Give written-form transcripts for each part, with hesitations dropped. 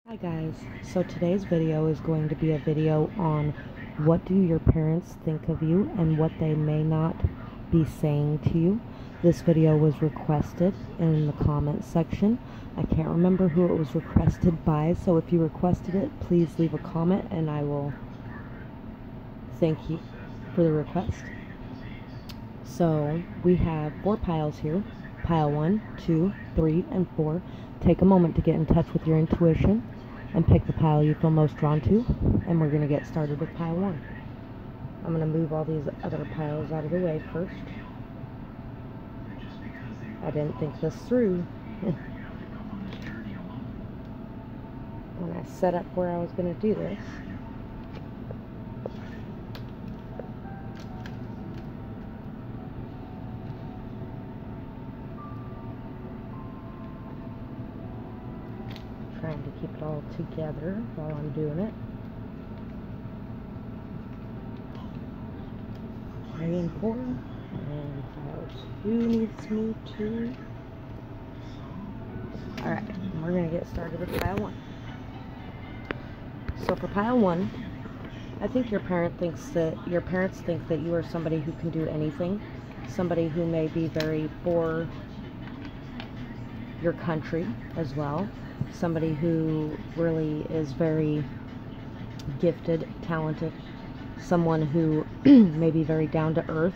Hi guys, so today's video is going to be a video on what do your parents think of you and what they may not be saying to you. This video was requested in the comment section. I can't remember who it was requested by, so if you requested it, please leave a comment and I will thank you for the request. So we have 4 piles here, pile 1, 2, 3, and 4. Take a moment to get in touch with your intuition and pick the pile you feel most drawn to, and we're going to get started with pile 1. I'm going to move all these other piles out of the way first. I didn't think this through when I set up where I was going to do this. Trying to keep it all together while I'm doing it. 3 and 4, and pile 2 needs me to. Alright, we're going to get started with pile 1. So for pile 1, I think your parents think that you are somebody who can do anything, somebody who may be very for your country as well. Somebody who really is very gifted, talented, someone who may be very down to earth,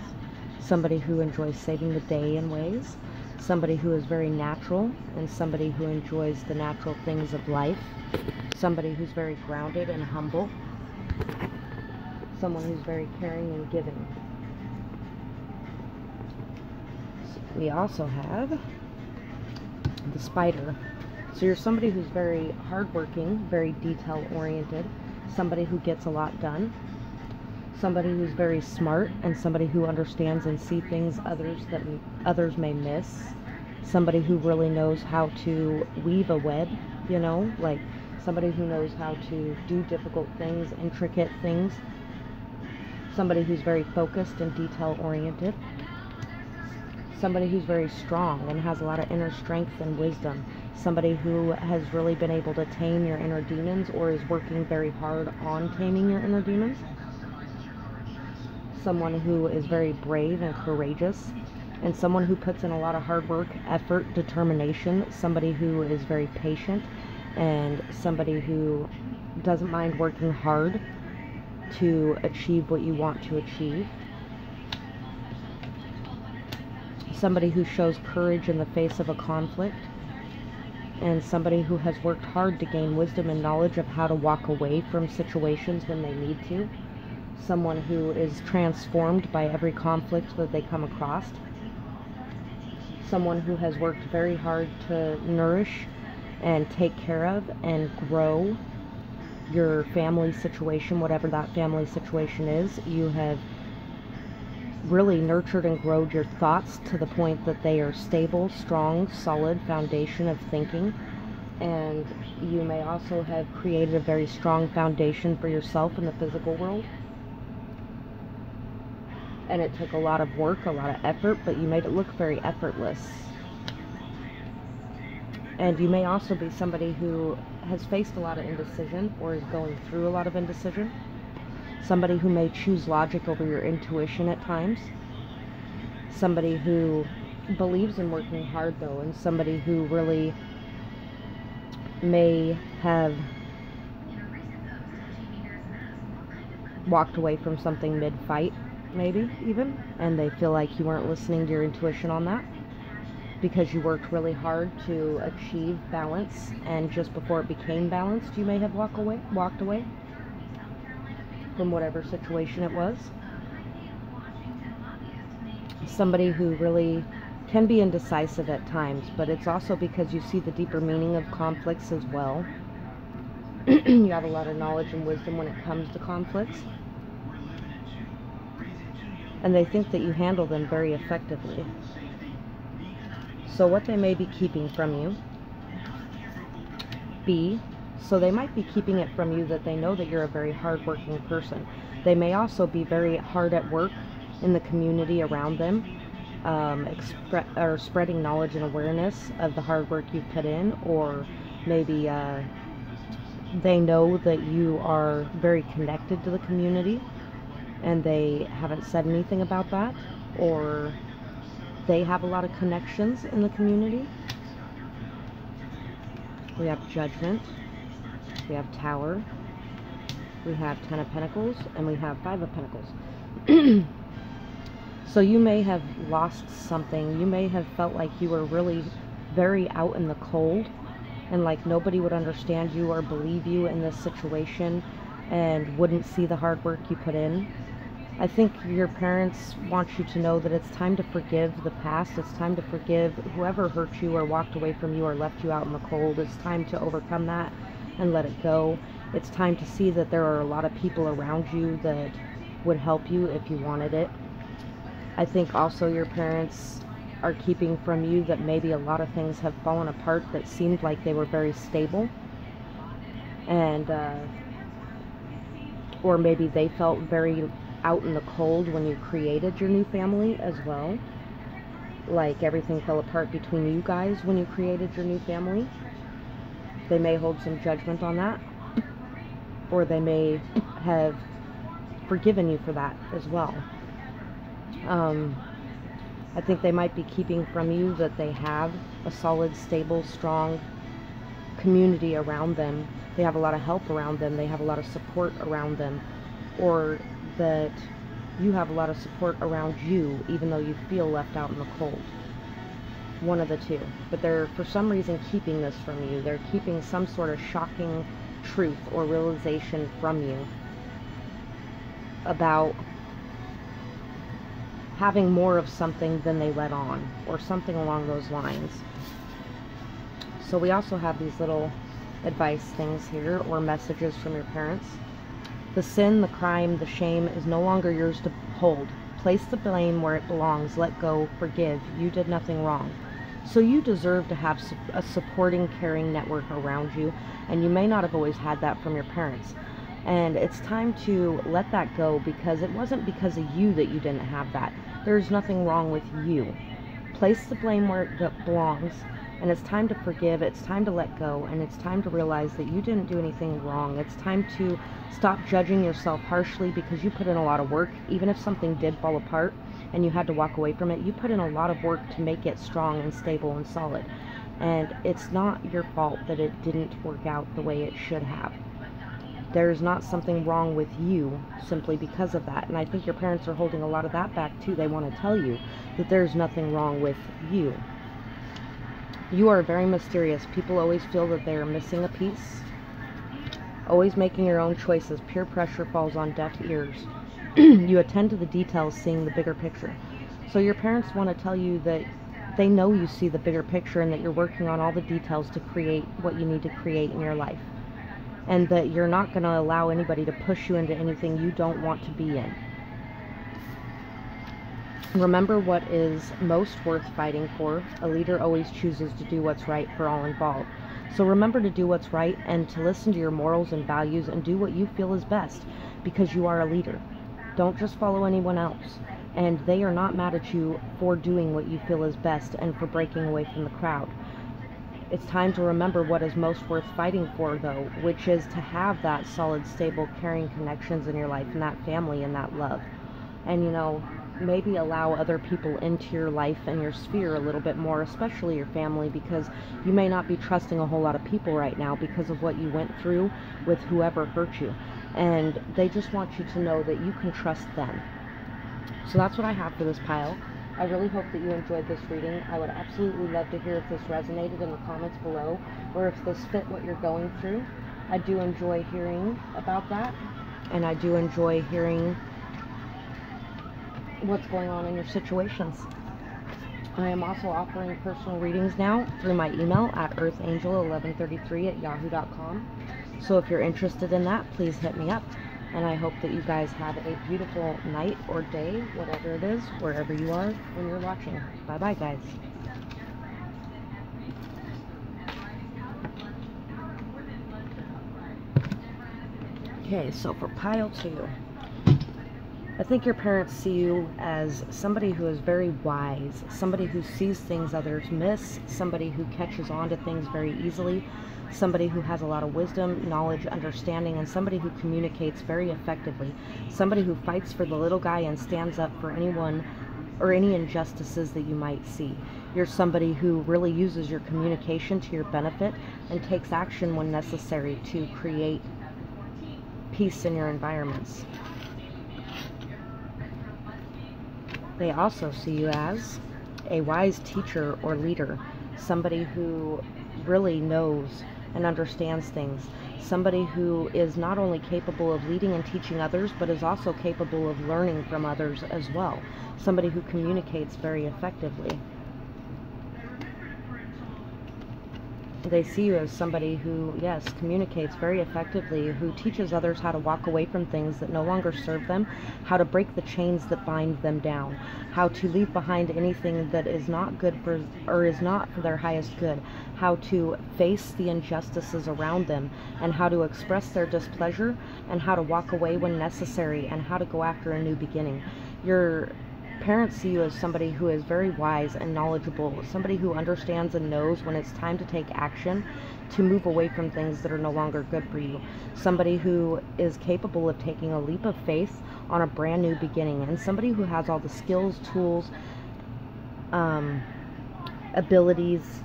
somebody who enjoys saving the day in ways, somebody who is very natural, and somebody who enjoys the natural things of life, somebody who's very grounded and humble, someone who's very caring and giving. We also have the spider. So you're somebody who's very hardworking, very detail-oriented, somebody who gets a lot done, somebody who's very smart, and somebody who understands and sees things others may miss, somebody who really knows how to weave a web, you know, like somebody who knows how to do difficult things, intricate things, somebody who's very focused and detail-oriented, somebody who's very strong and has a lot of inner strength and wisdom, somebody who has really been able to tame your inner demons or is working very hard on taming your inner demons, someone who is very brave and courageous, and someone who puts in a lot of hard work, effort, determination, somebody who is very patient, and somebody who doesn't mind working hard to achieve what you want to achieve. Somebody who shows courage in the face of a conflict, and somebody who has worked hard to gain wisdom and knowledge of how to walk away from situations when they need to. Someone who is transformed by every conflict that they come across. Someone who has worked very hard to nourish and take care of and grow your family situation, whatever that family situation is. You have really nurtured and grown your thoughts to the point that they are stable, strong, solid foundation of thinking. And you may also have created a very strong foundation for yourself in the physical world. And it took a lot of work, a lot of effort, but you made it look very effortless. And you may also be somebody who has faced a lot of indecision or is going through a lot of indecision. Somebody who may choose logic over your intuition at times. Somebody who believes in working hard though, and somebody who really may have walked away from something mid-fight, maybe even, and they feel like you weren't listening to your intuition on that because you worked really hard to achieve balance, and just before it became balanced, you may have walked away from whatever situation it was. Somebody who really can be indecisive at times, but it's also because you see the deeper meaning of conflicts as well. You have a lot of knowledge and wisdom when it comes to conflicts, and they think that you handle them very effectively. So what they may be keeping from you. B, so they might be keeping it from you that they know that you're a very hardworking person. They may also be very hard at work in the community around them, spreading knowledge and awareness of the hard work you've put in, or maybe they know that you are very connected to the community, and they haven't said anything about that, or they have a lot of connections in the community. We have Judgment, we have Tower, we have Ten of Pentacles, and we have Five of Pentacles. So you may have lost something. You may have felt like you were really very out in the cold, and like nobody would understand you or believe you in this situation and wouldn't see the hard work you put in. I think your parents want you to know that it's time to forgive the past. It's time to forgive whoever hurt you or walked away from you or left you out in the cold. It's time to overcome that and let it go. It's time to see that there are a lot of people around you that would help you if you wanted it. I think also your parents are keeping from you that maybe a lot of things have fallen apart that seemed like they were very stable, and or maybe they felt very out in the cold when you created your new family as well. Like everything fell apart between you guys when you created your new family. They may hold some judgment on that, or they may have forgiven you for that as well. I think they might be keeping from you that they have a solid, stable, strong community around them. They have a lot of help around them. They have a lot of support around them. Or that you have a lot of support around you, even though you feel left out in the cold. One of the two. But they're, for some reason, keeping this from you. They're keeping some sort of shocking truth or realization from you about having more of something than they let on, or something along those lines. So we also have these little advice things here, or messages from your parents. The sin, the crime, the shame is no longer yours to hold. Place the blame where it belongs. Let go. Forgive. You did nothing wrong. So you deserve to have a supporting, caring network around you, and you may not have always had that from your parents. And it's time to let that go, because it wasn't because of you that you didn't have that. There's nothing wrong with you. Place the blame where it belongs, and it's time to forgive. It's time to let go, and it's time to realize that you didn't do anything wrong. It's time to stop judging yourself harshly, because you put in a lot of work. Even if something did fall apart and you had to walk away from it, you put in a lot of work to make it strong and stable and solid. And it's not your fault that it didn't work out the way it should have. There's not something wrong with you simply because of that. And I think your parents are holding a lot of that back too. They want to tell you that there's nothing wrong with you. You are very mysterious. People always feel that they're missing a piece. Always making your own choices. Peer pressure falls on deaf ears. You attend to the details, seeing the bigger picture. So your parents want to tell you that they know you see the bigger picture, and that you're working on all the details to create what you need to create in your life. And that you're not going to allow anybody to push you into anything you don't want to be in. Remember what is most worth fighting for. A leader always chooses to do what's right for all involved. So remember to do what's right, and to listen to your morals and values, and do what you feel is best, because you are a leader. Don't just follow anyone else. And they are not mad at you for doing what you feel is best and for breaking away from the crowd. It's time to remember what is most worth fighting for, though, which is to have that solid, stable, caring connections in your life, and that family and that love. And, you know, maybe allow other people into your life and your sphere a little bit more, especially your family, because you may not be trusting a whole lot of people right now because of what you went through with whoever hurt you. And they just want you to know that you can trust them. So that's what I have for this pile. I really hope that you enjoyed this reading. I would absolutely love to hear if this resonated in the comments below, or if this fit what you're going through. I do enjoy hearing about that, and I do enjoy hearing what's going on in your situations. I am also offering personal readings now through my email at earthangel1133@yahoo.com. So if you're interested in that, please hit me up. And I hope that you guys have a beautiful night or day, whatever it is, wherever you are when you're watching. Bye-bye, guys. Okay, so for pile 2, I think your parents see you as somebody who is very wise, somebody who sees things others miss, somebody who catches on to things very easily, somebody who has a lot of wisdom, knowledge, understanding, and somebody who communicates very effectively, somebody who fights for the little guy and stands up for anyone or any injustices that you might see. You're somebody who really uses your communication to your benefit and takes action when necessary to create peace in your environments. They also see you as a wise teacher or leader, somebody who really knows and understands things, somebody who is not only capable of leading and teaching others, but is also capable of learning from others as well, somebody who communicates very effectively. They see you as somebody who, yes, communicates very effectively, who teaches others how to walk away from things that no longer serve them, how to break the chains that bind them down, how to leave behind anything that is not good for, or is not for their highest good, how to face the injustices around them, and how to express their displeasure, and how to walk away when necessary, and how to go after a new beginning. Your parents see you as somebody who is very wise and knowledgeable, somebody who understands and knows when it's time to take action, to move away from things that are no longer good for you, somebody who is capable of taking a leap of faith on a brand new beginning, and somebody who has all the skills, tools, abilities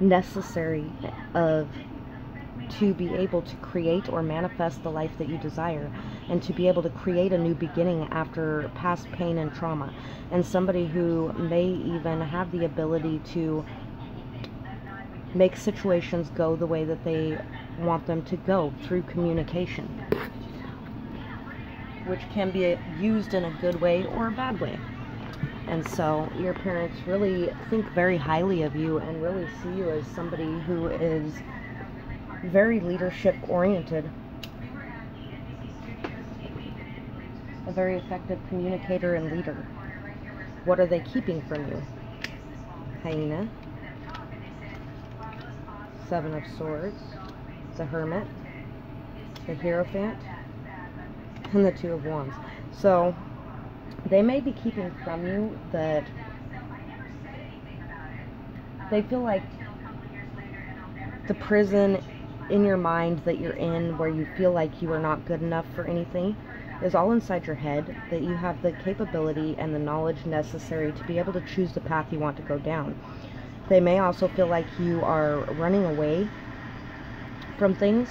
necessary to be able to create or manifest the life that you desire, and to be able to create a new beginning after past pain and trauma, and somebody who may even have the ability to make situations go the way that they want them to go through communication, which can be used in a good way or a bad way. And so your parents really think very highly of you and really see you as somebody who is very leadership oriented, a very effective communicator and leader. What are they keeping from you? Hyena, Seven of Swords, the Hermit, the Hierophant, and the Two of Wands. So they may be keeping from you that they feel like the prison in your mind that you're in, where you feel like you are not good enough for anything, is all inside your head, that you have the capability and the knowledge necessary to be able to choose the path you want to go down. They may also feel like you are running away from things,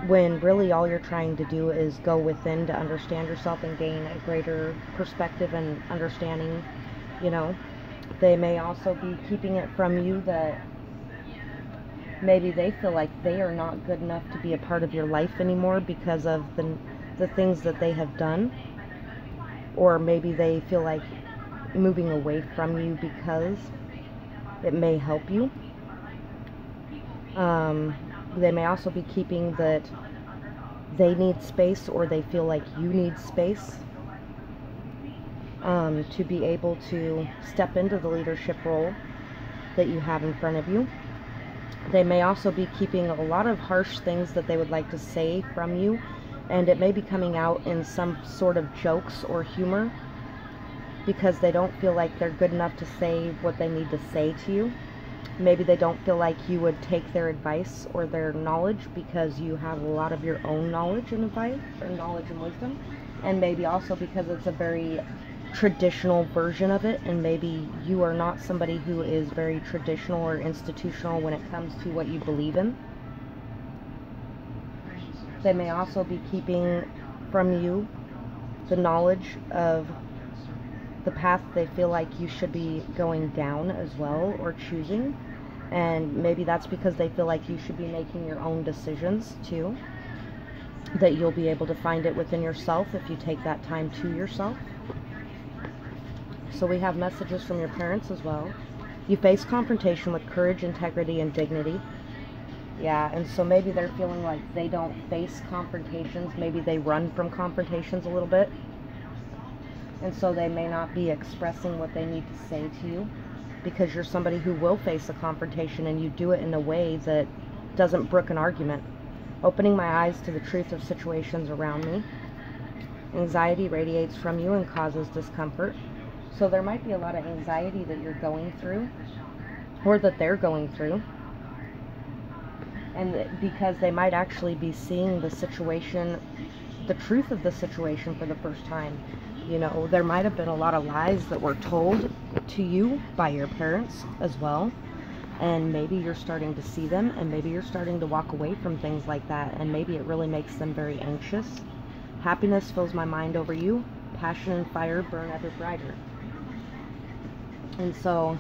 when really all you're trying to do is go within to understand yourself and gain a greater perspective and understanding, you know. They may also be keeping it from you that maybe they feel like they are not good enough to be a part of your life anymore because of the things that they have done, or maybe they feel like moving away from you because it may help you. They may also be keeping that they need space, or they feel like you need space to be able to step into the leadership role that you have in front of you. They may also be keeping a lot of harsh things that they would like to say from you, and it may be coming out in some sort of jokes or humor, because they don't feel like they're good enough to say what they need to say to you. Maybe they don't feel like you would take their advice or their knowledge because you have a lot of your own knowledge and advice, or knowledge and wisdom, and maybe also because it's a very traditional version of it, and maybe you are not somebody who is very traditional or institutional when it comes to what you believe in. They may also be keeping from you the knowledge of the path they feel like you should be going down as well, or choosing, and maybe that's because they feel like you should be making your own decisions too, that you'll be able to find it within yourself if you take that time to yourself. So we have messages from your parents as well. You face confrontation with courage, integrity, and dignity. Yeah, and so maybe they're feeling like they don't face confrontations. Maybe they run from confrontations a little bit. And so they may not be expressing what they need to say to you, because you're somebody who will face a confrontation, and you do it in a way that doesn't brook an argument. Opening my eyes to the truth of situations around me. Anxiety radiates from you and causes discomfort. So there might be a lot of anxiety that you're going through, or that they're going through. And because they might actually be seeing the situation, the truth of the situation for the first time. You know, there might have been a lot of lies that were told to you by your parents as well. And maybe you're starting to see them, and maybe you're starting to walk away from things like that, and maybe it really makes them very anxious. Happiness fills my mind over you. Passion and fire burn ever brighter. And so,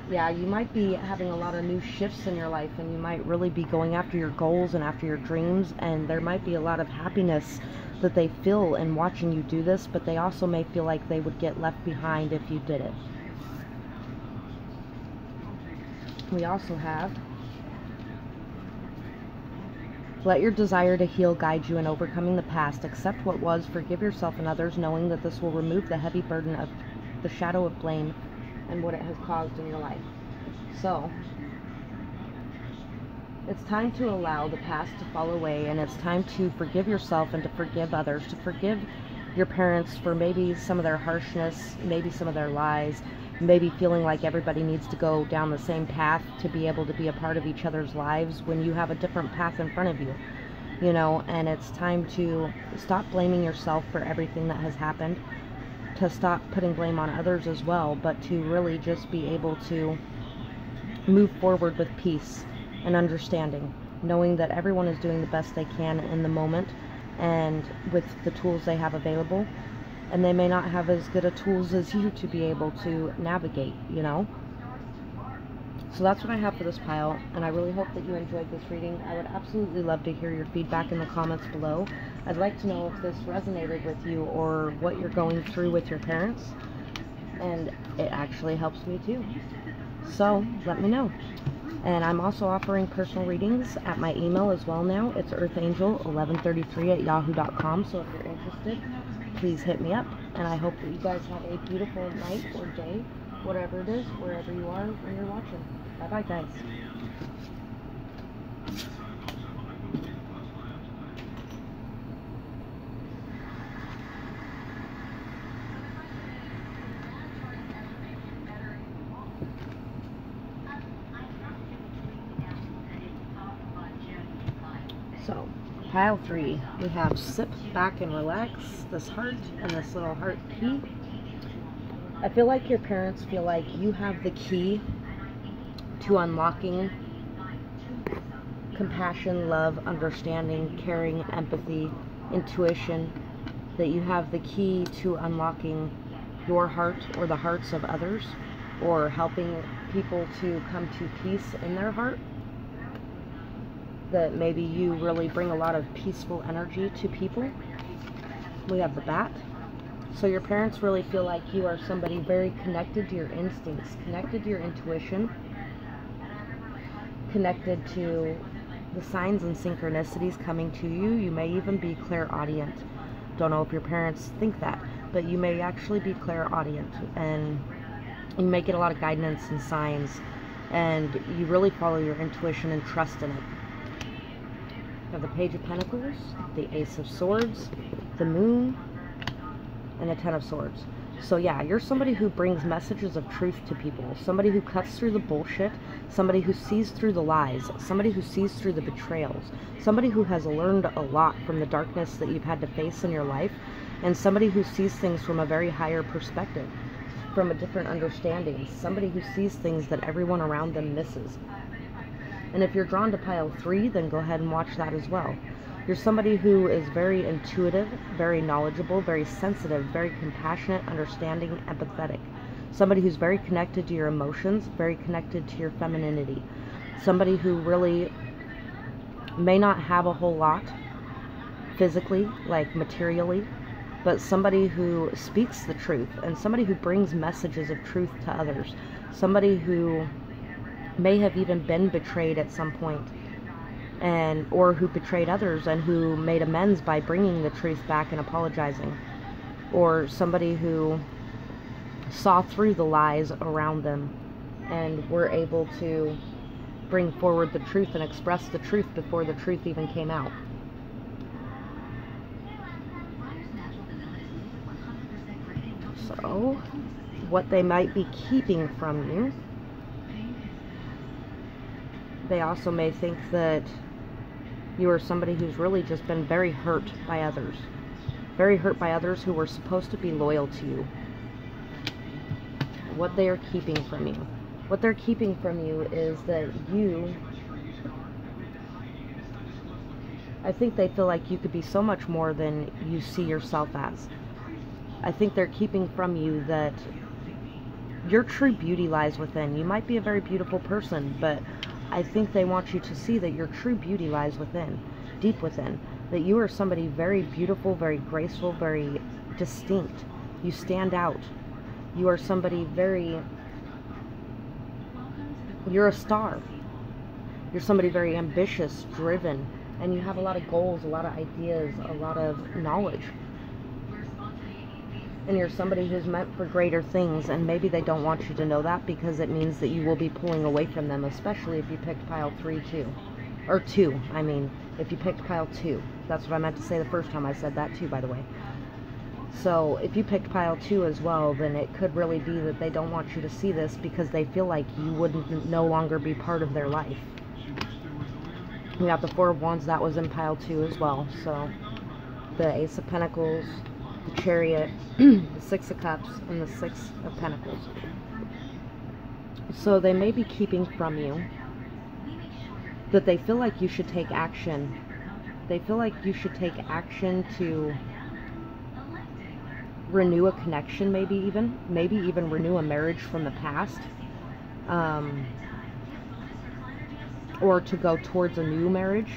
yeah, you might be having a lot of new shifts in your life, and you might really be going after your goals and after your dreams, and there might be a lot of happiness that they feel in watching you do this, but they also may feel like they would get left behind if you did it. We also have, let your desire to heal guide you in overcoming the past. Accept what was, forgive yourself and others, knowing that this will remove the heavy burden of the shadow of blame and what it has caused in your life. So, it's time to allow the past to fall away, and it's time to forgive yourself and to forgive others, to forgive your parents for maybe some of their harshness, maybe some of their lies, maybe feeling like everybody needs to go down the same path to be able to be a part of each other's lives when you have a different path in front of you, you know. And it's time to stop blaming yourself for everything that has happened, to stop putting blame on others as well, but to really just be able to move forward with peace and understanding, knowing that everyone is doing the best they can in the moment and with the tools they have available, and they may not have as good a tools as you to be able to navigate, you know. So that's what I have for this pile, and I really hope that you enjoyed this reading. I would absolutely love to hear your feedback in the comments below. I'd like to know if this resonated with you or what you're going through with your parents, and it actually helps me too. So let me know. And I'm also offering personal readings at my email as well now. It's earthangel1133@yahoo.com. So if you're interested, please hit me up. And I hope that you guys have a beautiful night or day, whatever it is, wherever you are when you're watching. Bye-bye, guys. So, pile 3, we have sip back and relax, this heart and this little heart key. I feel like your parents feel like you have the key to unlocking compassion, love, understanding, caring, empathy, intuition, that you have the key to unlocking your heart or the hearts of others, or helping people to come to peace in their heart. That maybe you really bring a lot of peaceful energy to people. We have the bat. So your parents really feel like you are somebody very connected to your instincts, connected to your intuition, connected to the signs and synchronicities coming to you. You may even be clairaudient. Don't know if your parents think that, but you may actually be clairaudient, and you may get a lot of guidance and signs, and you really follow your intuition and trust in it. We have the Page of Pentacles, the Ace of Swords, the Moon, and the Ten of Swords. So yeah, you're somebody who brings messages of truth to people, somebody who cuts through the bullshit, somebody who sees through the lies, somebody who sees through the betrayals, somebody who has learned a lot from the darkness that you've had to face in your life, and somebody who sees things from a very higher perspective, from a different understanding, somebody who sees things that everyone around them misses. And if you're drawn to pile 3, then go ahead and watch that as well. You're somebody who is very intuitive, very knowledgeable, very sensitive, very compassionate, understanding, empathetic. Somebody who's very connected to your emotions, very connected to your femininity. Somebody who really may not have a whole lot physically, like materially, but somebody who speaks the truth, and somebody who brings messages of truth to others. Somebody who may have even been betrayed at some point, and or who betrayed others and who made amends by bringing the truth back and apologizing, or somebody who saw through the lies around them and were able to bring forward the truth and express the truth before the truth even came out. So, what they might be keeping from you They also may think that you are somebody who's really just been very hurt by others. Very hurt by others who were supposed to be loyal to you. What they are keeping from you. What they're keeping from you is that you... I think they feel like you could be so much more than you see yourself as. I think they're keeping from you that your true beauty lies within. You might be a very beautiful person, but I think they want you to see that your true beauty lies within, deep within. That you are somebody very beautiful, very graceful, very distinct. You stand out. You are somebody very... You're a star. You're somebody very ambitious, driven, and you have a lot of goals, a lot of ideas, a lot of knowledge. And you're somebody who's meant for greater things, and maybe they don't want you to know that because it means that you will be pulling away from them, especially if you picked pile 3 too. Or 2, I mean, if you picked pile 2. That's what I meant to say the first time I said that too, by the way. So if you picked pile 2 as well, then it could really be that they don't want you to see this because they feel like you wouldn't no longer be part of their life. We got the 4 of Wands, that was in pile 2 as well. So the Ace of Pentacles, the Chariot, the 6 of Cups, and the 6 of Pentacles. So they may be keeping from you that they feel like you should take action. They feel like you should take action to renew a connection, maybe even renew a marriage from the past, or to go towards a new marriage,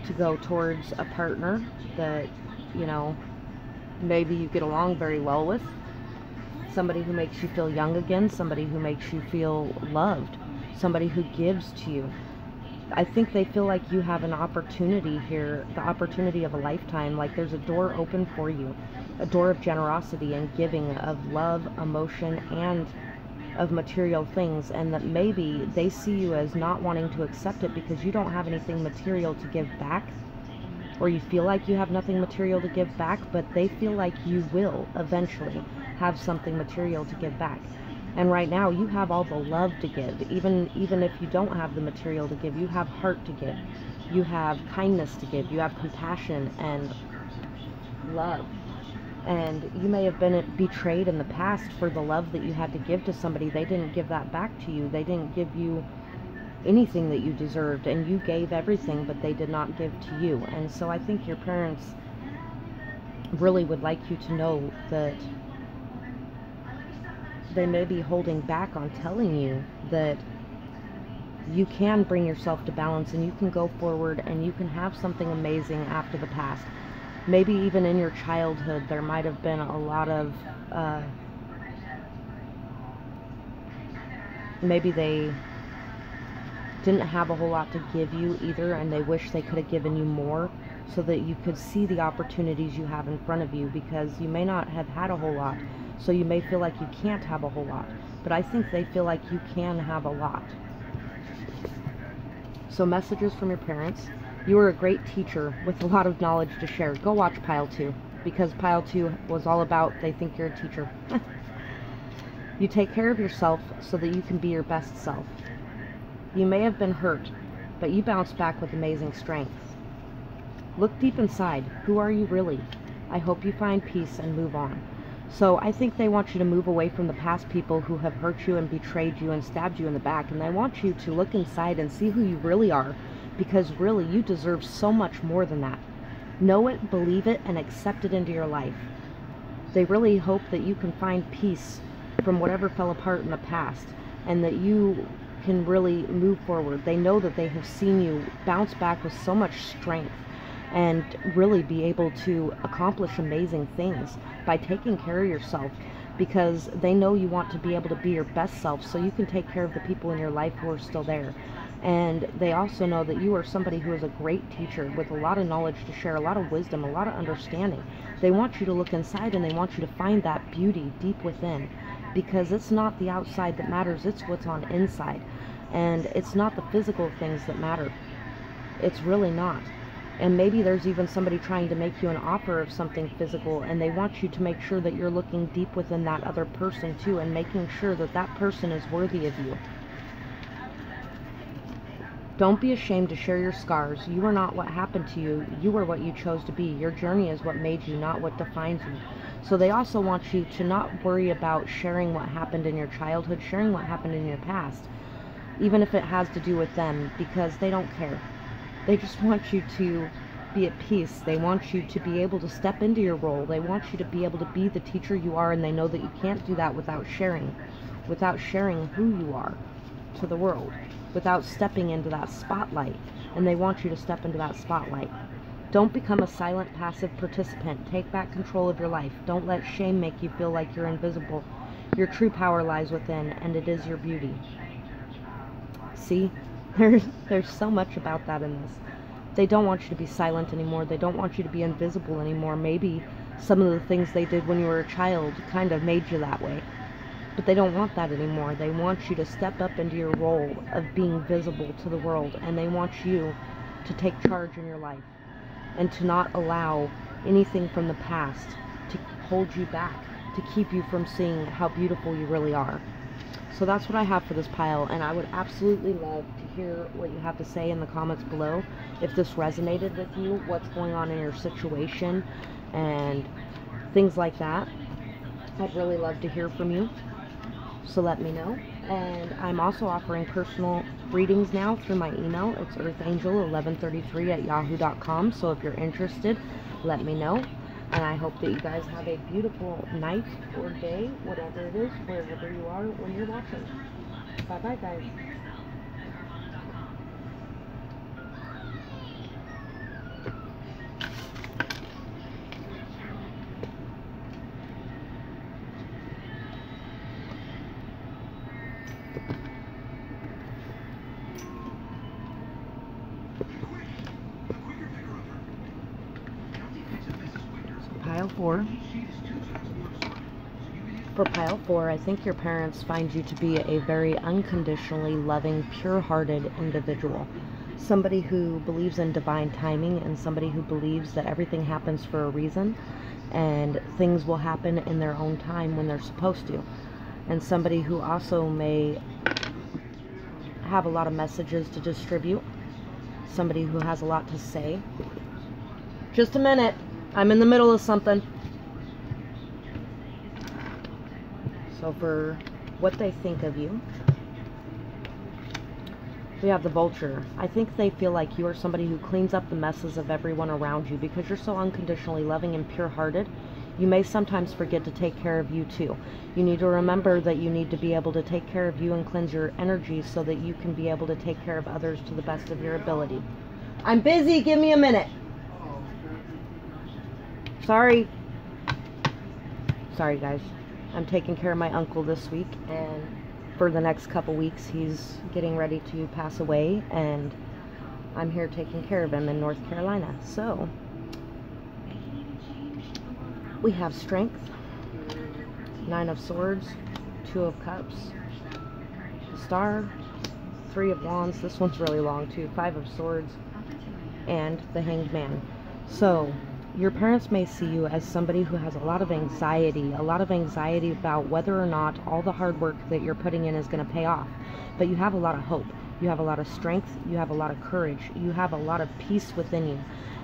to go towards a partner that, you know, maybe you get along very well with, somebody who makes you feel young again, somebody who makes you feel loved, somebody who gives to you. I think they feel like you have an opportunity here, the opportunity of a lifetime, like there's a door open for you, a door of generosity and giving, of love, emotion, and of material things, and that maybe they see you as not wanting to accept it because you don't have anything material to give back, or you feel like you have nothing material to give back, but they feel like you will eventually have something material to give back. And right now you have all the love to give. Even if you don't have the material to give, you have heart to give. You have kindness to give. You have compassion and love. And you may have been betrayed in the past for the love that you had to give to somebody. They didn't give that back to you. They didn't give you anything that you deserved, and you gave everything, but they did not give to you. And so I think your parents really would like you to know that they may be holding back on telling you that you can bring yourself to balance and you can go forward and you can have something amazing after the past. Maybe even in your childhood there might have been a lot of maybe they didn't have a whole lot to give you either, and they wish they could have given you more so that you could see the opportunities you have in front of you, because you may not have had a whole lot, so you may feel like you can't have a whole lot, but I think they feel like you can have a lot. So messages from your parents: you are a great teacher with a lot of knowledge to share. Go watch pile 2, because pile 2 was all about they think you're a teacher. You take care of yourself so that you can be your best self. You may have been hurt, but you bounce back with amazing strength. Look deep inside. Who are you really? I hope you find peace and move on. So I think they want you to move away from the past people who have hurt you and betrayed you and stabbed you in the back, and they want you to look inside and see who you really are, because really you deserve so much more than that. Know it, believe it, and accept it into your life. They really hope that you can find peace from whatever fell apart in the past, and that you can really move forward. They know that they have seen you bounce back with so much strength and really be able to accomplish amazing things by taking care of yourself, because they know you want to be able to be your best self so you can take care of the people in your life who are still there. And they also know that you are somebody who is a great teacher with a lot of knowledge to share, a lot of wisdom, a lot of understanding. They want you to look inside and they want you to find that beauty deep within, because it's not the outside that matters, it's what's on inside. And it's not the physical things that matter. It's really not. And maybe there's even somebody trying to make you an offer of something physical, and they want you to make sure that you're looking deep within that other person too, and making sure that that person is worthy of you. Don't be ashamed to share your scars. You are not what happened to you. You are what you chose to be. Your journey is what made you, not what defines you. So they also want you to not worry about sharing what happened in your childhood, sharing what happened in your past, even if it has to do with them, because they don't care. They just want you to be at peace. They want you to be able to step into your role. They want you to be able to be the teacher you are, and they know that you can't do that without sharing who you are to the world, without stepping into that spotlight. And they want you to step into that spotlight. Don't become a silent, passive participant. Take back control of your life. Don't let shame make you feel like you're invisible. Your true power lies within, and it is your beauty. See, there's so much about that in this. They don't want you to be silent anymore. They don't want you to be invisible anymore. Maybe some of the things they did when you were a child kind of made you that way. But they don't want that anymore. They want you to step up into your role of being visible to the world, and they want you to take charge in your life and to not allow anything from the past to hold you back, to keep you from seeing how beautiful you really are. So that's what I have for this pile, and I would absolutely love to hear what you have to say in the comments below. If this resonated with you, what's going on in your situation, and things like that. I'd really love to hear from you, so let me know. And I'm also offering personal readings now through my email. It's earthangel1133@yahoo.com. So if you're interested, let me know. And I hope that you guys have a beautiful night or day, whatever it is, wherever you are when you're watching. Bye-bye, guys. Pile 4. For pile 4, I think your parents find you to be a very unconditionally loving, pure-hearted individual. Somebody who believes in divine timing, and somebody who believes that everything happens for a reason and things will happen in their own time when they're supposed to. And somebody who also may have a lot of messages to distribute. Somebody who has a lot to say. Just a minute. I'm in the middle of something. So for what they think of you, we have the Vulture. I think they feel like you are somebody who cleans up the messes of everyone around you because you're so unconditionally loving and pure-hearted. You may sometimes forget to take care of you too. You need to remember that you need to be able to take care of you and cleanse your energy so that you can be able to take care of others to the best of your ability. I'm busy, give me a minute. Sorry guys, I'm taking care of my uncle this week, and for the next couple weeks he's getting ready to pass away, and I'm here taking care of him in North Carolina. So we have Strength, 9 of Swords, 2 of Cups, Star, 3 of Wands, this one's really long too, 5 of Swords, and the Hanged Man. So your parents may see you as somebody who has a lot of anxiety about whether or not all the hard work that you're putting in is going to pay off. But you have a lot of hope. You have a lot of strength. You have a lot of courage. You have a lot of peace within you.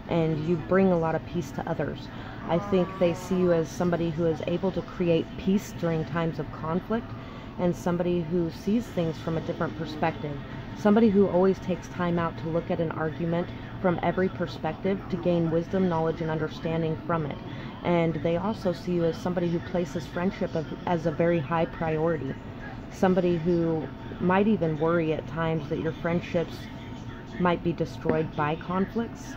And you bring a lot of peace to others. I think they see you as somebody who is able to create peace during times of conflict, and somebody who sees things from a different perspective. Somebody who always takes time out to look at an argument from every perspective to gain wisdom, knowledge, and understanding from it. And they also see you as somebody who places friendship as a very high priority. Somebody who might even worry at times that your friendships might be destroyed by conflicts.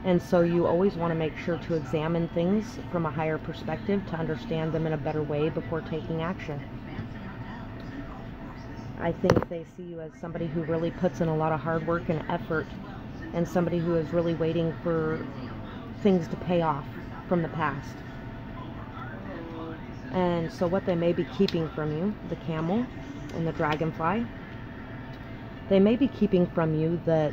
And so you always want to make sure to examine things from a higher perspective to understand them in a better way before taking action. I think they see you as somebody who really puts in a lot of hard work and effort, and somebody who is really waiting for things to pay off from the past. And so what they may be keeping from you, the Camel and the Dragonfly, they may be keeping from you that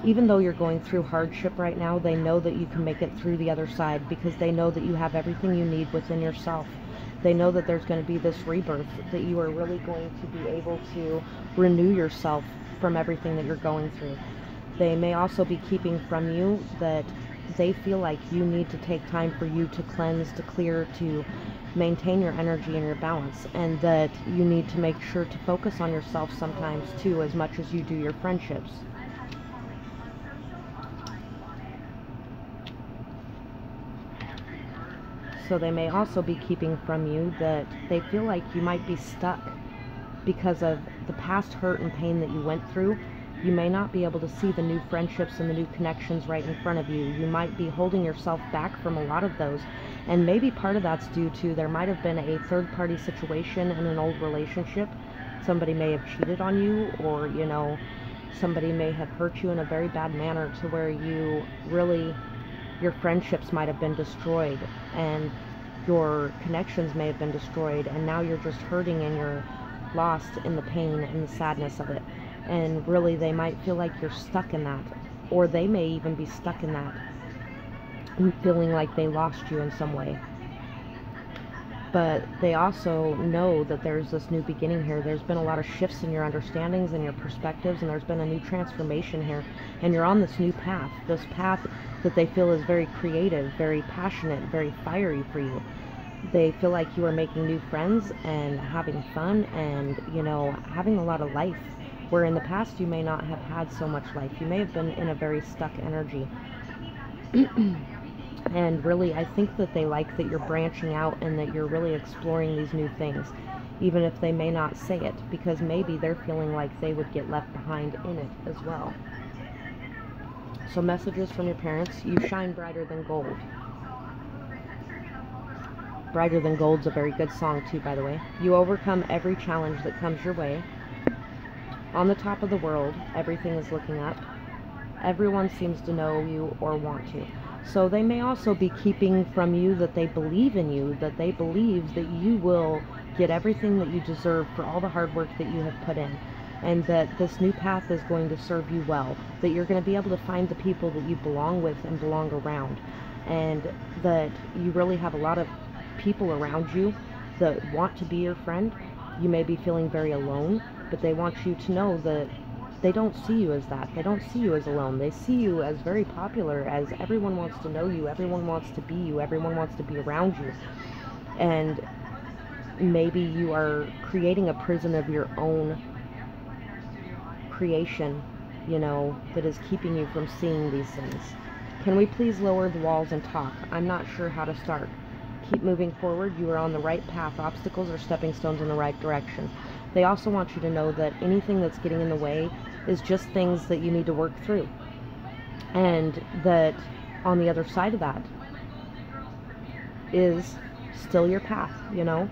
even though you're going through hardship right now, they know that you can make it through the other side, because they know that you have everything you need within yourself. They know that there's going to be this rebirth, that you are really going to be able to renew yourself from everything that you're going through. They may also be keeping from you that they feel like you need to take time for you to cleanse, to clear, to maintain your energy and your balance, and that you need to make sure to focus on yourself sometimes too, as much as you do your friendships. So they may also be keeping from you that they feel like you might be stuck because of the past hurt and pain that you went through. You may not be able to see the new friendships and the new connections right in front of you. You might be holding yourself back from a lot of those. And maybe part of that's due to there might have been a third-party situation in an old relationship. Somebody may have cheated on you, or, you know, somebody may have hurt you in a very bad manner to where you really, your friendships might have been destroyed and your connections may have been destroyed, and now you're just hurting and you're lost in the pain and the sadness of it. And really they might feel like you're stuck in that, or they may even be stuck in that and feeling like they lost you in some way. But they also know that there's this new beginning here. There's been a lot of shifts in your understandings and your perspectives, and there's been a new transformation here, and you're on this new path, this path that they feel is very creative, very passionate, very fiery for you. They feel like you are making new friends and having fun and, you know, having a lot of life, where in the past you may not have had so much life. You may have been in a very stuck energy. And really, I think that they like that you're branching out and that you're really exploring these new things, even if they may not say it, because maybe they're feeling like they would get left behind in it as well. So messages from your parents: you shine brighter than gold. Brighter Than Gold's a very good song too, by the way. You overcome every challenge that comes your way. On the top of the world, everything is looking up. Everyone seems to know you or want to. So they may also be keeping from you that they believe in you, that they believe that you will get everything that you deserve for all the hard work that you have put in, and that this new path is going to serve you well, that you're going to be able to find the people that you belong with and belong around, and that you really have a lot of people around you that want to be your friend. You may be feeling very alone, but they want you to know that they don't see you as that. They don't see you as alone. They see you as very popular, as everyone wants to know you, everyone wants to be you, everyone wants to be around you. And maybe you are creating a prison of your own creation, you know, that is keeping you from seeing these things. Can we please lower the walls and talk? I'm not sure how to start. Keep moving forward. You are on the right path. Obstacles are stepping stones in the right direction. They also want you to know that anything that's getting in the way is just things that you need to work through. And that on the other side of that is still your path, you know?